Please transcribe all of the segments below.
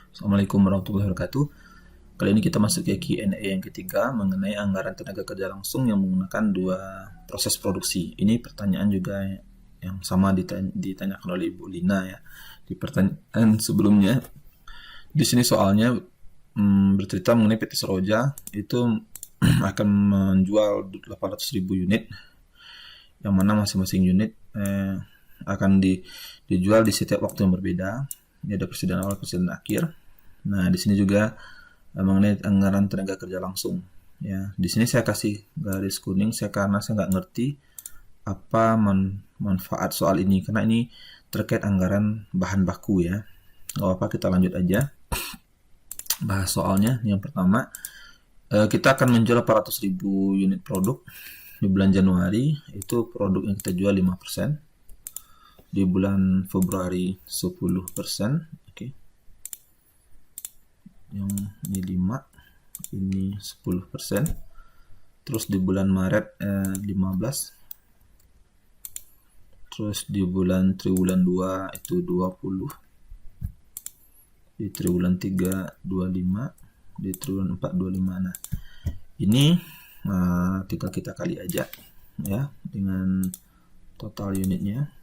Assalamualaikum warahmatullahi wabarakatuh. Kali ini kita masuk ke Q&A yang ketiga mengenai anggaran tenaga kerja langsung yang menggunakan dua proses produksi. Ini pertanyaan juga yang sama ditanyakan oleh Ibu Lina ya. Di pertanyaan sebelumnya, di sini soalnya bercerita mengenai PT Seroja itu akan menjual 800.000 unit, yang mana masing-masing unit akan dijual di setiap waktu yang berbeda. Ini ada persediaan awal, persediaan akhir. Nah, di sini juga mengenai anggaran tenaga kerja langsung. Ya, di sini saya kasih garis kuning karena saya nggak ngerti apa manfaat soal ini, karena ini terkait anggaran bahan baku ya. Nggak apa, kita lanjut aja bahas soalnya. Yang pertama, kita akan menjual 400.000 unit produk di bulan Januari. Itu produk yang kita jual 5%. Di bulan Februari 10%. Oke. Yang ini 5, ini 10%. Terus di bulan Maret 15. Terus di triwulan 2 itu 20. Di triwulan 3 25, di triwulan 4 25. Nah, ini tinggal kita kali aja ya dengan total unitnya.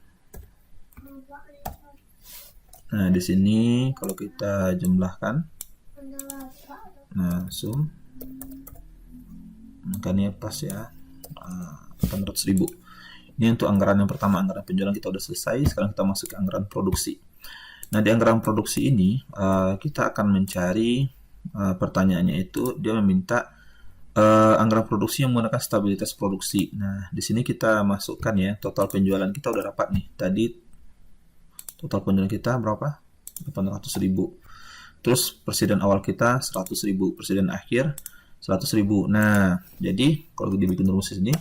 Nah, di sini kalau kita jumlahkan, nah sum, makanya pas ya, 800.000. Ini untuk anggaran yang pertama, anggaran penjualan kita udah selesai. Sekarang kita masuk ke anggaran produksi. Nah, di anggaran produksi ini kita akan mencari, pertanyaannya itu dia meminta anggaran produksi yang menggunakan stabilitas produksi. Nah, di sini kita masukkan ya, total penjualan kita udah dapat nih. Tadi total penjualan kita berapa? 800.000. Terus persediaan awal kita 100.000, persediaan akhir 100.000. Nah, jadi kalau dibikin rumus ini,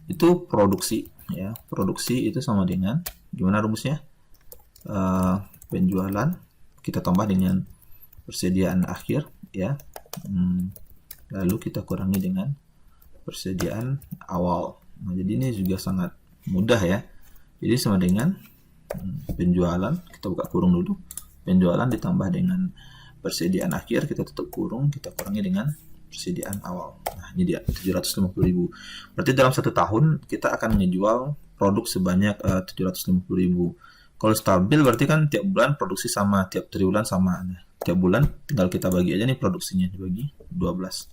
itu produksi ya. Produksi itu sama dengan, gimana rumusnya? Penjualan kita tambah dengan persediaan akhir ya. Lalu kita kurangi dengan persediaan awal. Nah, jadi ini juga sangat mudah ya. Jadi sama dengan penjualan, kita buka kurung dulu, penjualan ditambah dengan persediaan akhir, kita tutup kurung, kita kurangi dengan persediaan awal. Nah, ini dia 750.000. Berarti dalam 1 tahun kita akan menjual produk sebanyak 750.000. Kalau stabil berarti kan tiap bulan produksi sama, tiap triwulan sama. Nah, tiap bulan tinggal kita bagi aja nih produksinya, dibagi 12.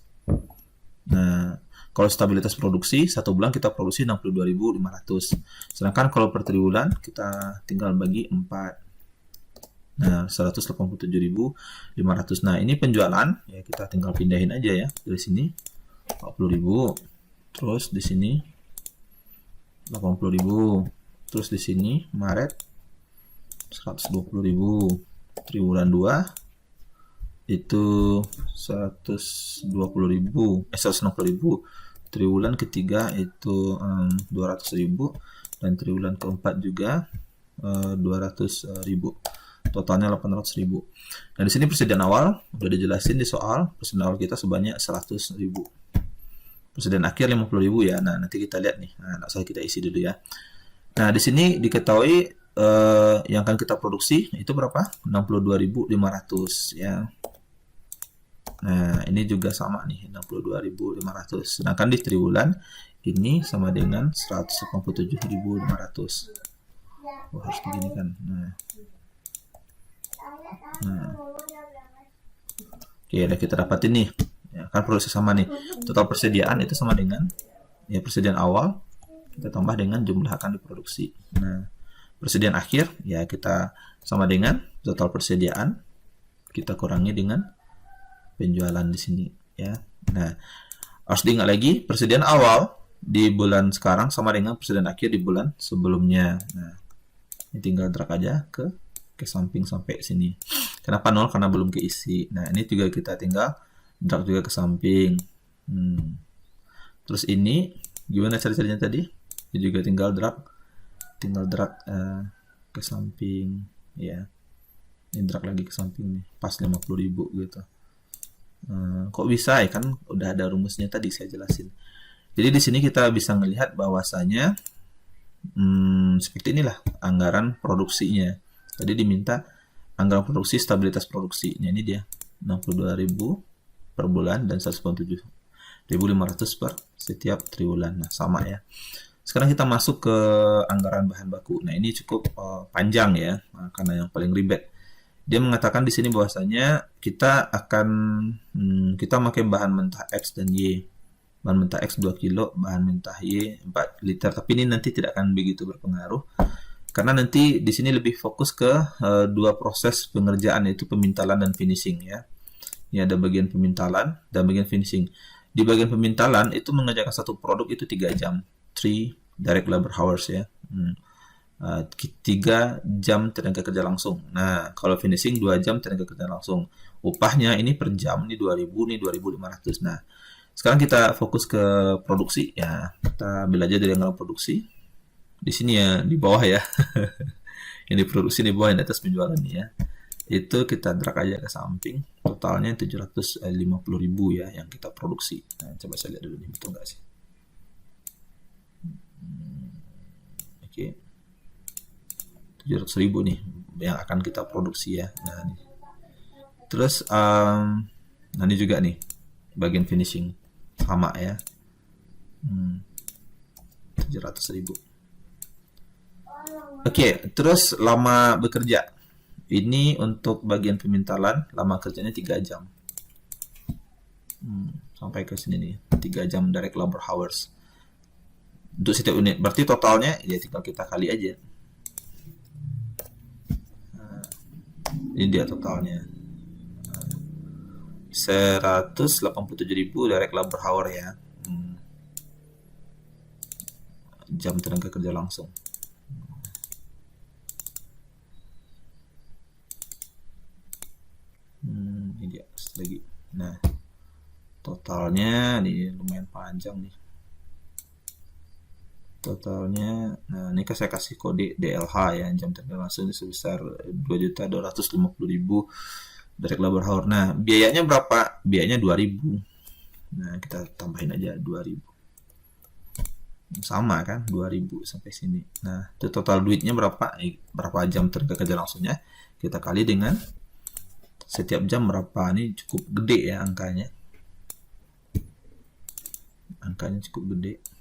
Nah, kalau stabilitas produksi, 1 bulan kita produksi 62.500. Sedangkan kalau per triwulan kita tinggal bagi 4. Nah, 187.500. Nah, ini penjualan ya, kita tinggal pindahin aja ya dari sini 40.000. Terus di sini 80.000. Terus di sini Maret 120.000. Triwulan 2 itu 120.000, 160.000. Triwulan ketiga itu 200.000, dan triwulan keempat juga 200.000. Totalnya 800.000. Nah, di sini persediaan awal udah dijelasin di soal. Persediaan awal kita sebanyak 100.000. Persediaan akhir 50.000 ya. Nah, nanti kita lihat nih. Nah, langsung kita isi dulu ya. Nah, di sini diketahui yang akan kita produksi itu berapa? 62.500 ya. Nah, ini juga sama nih, 62.500. Sedangkan di triwulan ini sama dengan 187.500. Oh, harus begini kan. Nah. Oke, udah kita dapatin nih. Ya, kan produksi sama nih. Total persediaan itu sama dengan ya persediaan awal kita tambah dengan jumlah akan diproduksi. Nah, persediaan akhir ya kita sama dengan total persediaan kita kurangi dengan penjualan di sini ya. Nah, harus diingat lagi persediaan awal di bulan sekarang sama dengan persediaan akhir di bulan sebelumnya. Nah, ini tinggal drag aja ke samping sampai sini. Kenapa 0? Karena belum keisi. Nah, ini juga kita tinggal drag juga ke samping. Terus ini gimana cara-caranya tadi? Ini juga tinggal drag ke samping ya. Ini drag lagi ke samping nih, pas 50.000 gitu. Kok bisa ya, kan udah ada rumusnya tadi saya jelasin. Jadi di sini kita bisa melihat bahwasanya seperti inilah anggaran produksinya. Tadi diminta anggaran produksi, stabilitas produksi. Ini dia 62.000 per bulan dan 197.500 per setiap triwulan. Nah, sama ya. Sekarang kita masuk ke anggaran bahan baku. Nah, ini cukup panjang ya, karena yang paling ribet. Dia mengatakan di sini bahwasanya kita akan kita pakai bahan mentah X dan Y. Bahan mentah X 2 kilo, bahan mentah Y 4 liter. Tapi ini nanti tidak akan begitu berpengaruh. Karena nanti di sini lebih fokus ke dua proses pengerjaan, yaitu pemintalan dan finishing ya. Ini ada bagian pemintalan dan bagian finishing. Di bagian pemintalan itu mengerjakan satu produk itu 3 jam. 3 direct labor hours ya. 3 jam tenaga kerja langsung. Nah, kalau finishing 2 jam tenaga kerja langsung. Upahnya ini per jam, ini 2.000, ini 2.500. Nah, sekarang kita fokus ke produksi ya. Kita ambil aja dari anggaran produksi. Di sini ya, di bawah ya. Yang diproduksi di bawah, yang di atas penjualan ya. Itu kita drag aja ke samping. Totalnya 750.000 ya yang kita produksi. Nah, coba saya lihat dulu nih, betul nggak sih? Oke. 700.000 nih yang akan kita produksi ya. Nah, nih. Terus nah ini juga nih bagian finishing sama ya. 700.000. Oke, terus lama bekerja. Ini untuk bagian pemintalan, lama kerjanya 3 jam. Sampai ke sini nih, 3 jam direct labor hours. Untuk setiap unit, berarti totalnya ya tinggal kita kali aja. Ini dia totalnya. 187.000 direct labor hour ya. Jam tenaga kerja langsung. Ini dia lagi. Nah, totalnya ini lumayan panjang nih. Totalnya, nah ini saya kasih kode DLH ya, jam tenaga langsung sebesar 2.250.000 direct labor hour. Nah, biayanya berapa? Biayanya 2.000. Nah, kita tambahin aja 2.000. Sama kan, 2.000 sampai sini. Nah, itu total duitnya berapa? Berapa jam tenaga kerja langsungnya? Kita kali dengan setiap jam berapa. Ini cukup gede ya angkanya. Angkanya cukup gede.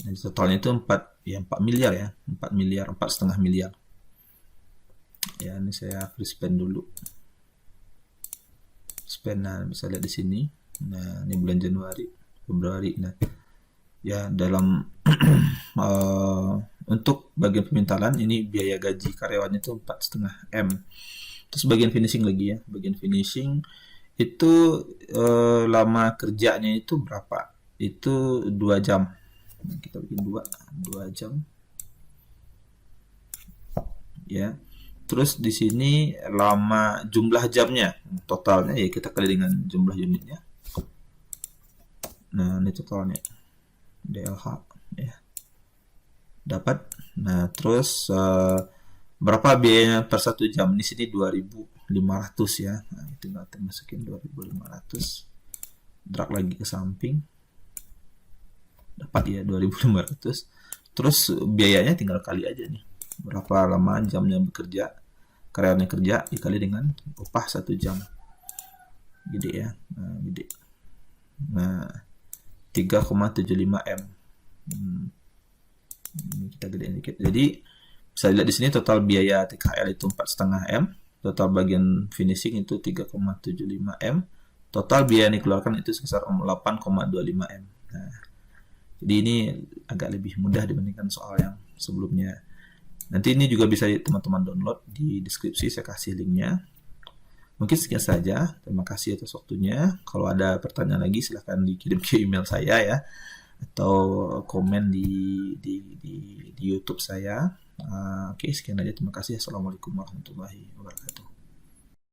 Nah, totalnya itu 4 miliar ya, 4 miliar, 4,5 miliar. Ya, ini saya free spend dulu. Spend, nah bisa lihat di sini. Nah, ini bulan Januari, Februari. Nah, ya dalam untuk bagian pemintalan ini biaya gaji karyawannya itu 4,5 M. Terus bagian finishing lagi ya, bagian finishing itu lama kerjanya itu berapa? Itu 2 jam. Kita bikin 2 jam. Ya. Terus di sini lama jumlah jamnya, totalnya ya kita kali dengan jumlah unitnya. Nah, ini totalnya DLH ya. Dapat. Nah, terus berapa biayanya per 1 jam? Di sini 2.500 ya. Nah, tinggal masukin 2.500. Drag lagi ke samping. Dapat ya 2.500. Terus biayanya tinggal kali aja nih. Berapa lama jamnya bekerja, karyawannya kerja dikali dengan upah 1 jam. Gede ya. Nah, gede. Nah, 3,75 M. Ini kita gedein dikit. Jadi bisa dilihat di sini total biaya TKL itu 4,5 M, total bagian finishing itu 3,75 M, total biaya yang dikeluarkan itu sekitar 8,25 M. Nah, jadi ini agak lebih mudah dibandingkan soal yang sebelumnya. Nanti ini juga bisa teman-teman download di deskripsi, saya kasih linknya. Mungkin sekian saja. Terima kasih atas waktunya. Kalau ada pertanyaan lagi silahkan dikirim ke email saya ya, atau komen di YouTube saya. Oke, sekian aja. Terima kasih. Assalamualaikum warahmatullahi wabarakatuh.